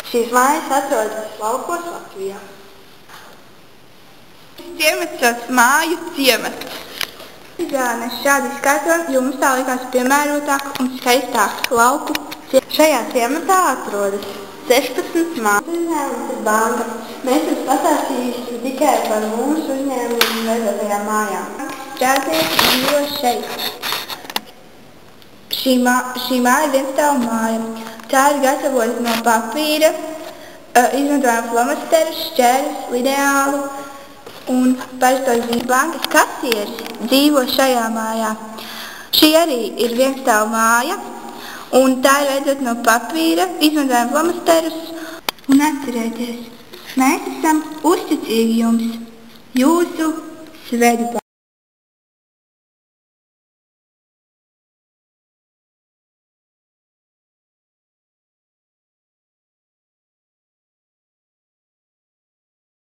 Šīs mājas atrodas laukos Latvijā. Ciemats sauc māju ciemats. Izvēlamies šādu izskaidrojumu, jo mums tā likās piemērotāk un skaistāk lauku ciemats. Šajā ciematā atrodas 16 mājas. Uzņēmums ir banka. Mēs jums pastāstīsim tikai par mūsu uzņēmumu veidotajām mājām. Strādnieki dzīvo šeit. Šī māja ir vienstāvu māja. Tā ir gatavota no papīra, izmantojam flomasterus, šķērus, lineālu un parastos dzīves bankas kasieris dzīvo šajā mājā. Šī arī ir vienstāvu māja un tā ir veidota no papīra, izmantojam flomasterus. Un atcerieties, mēs esam uzticīgi jums, jūsu Svedbanka.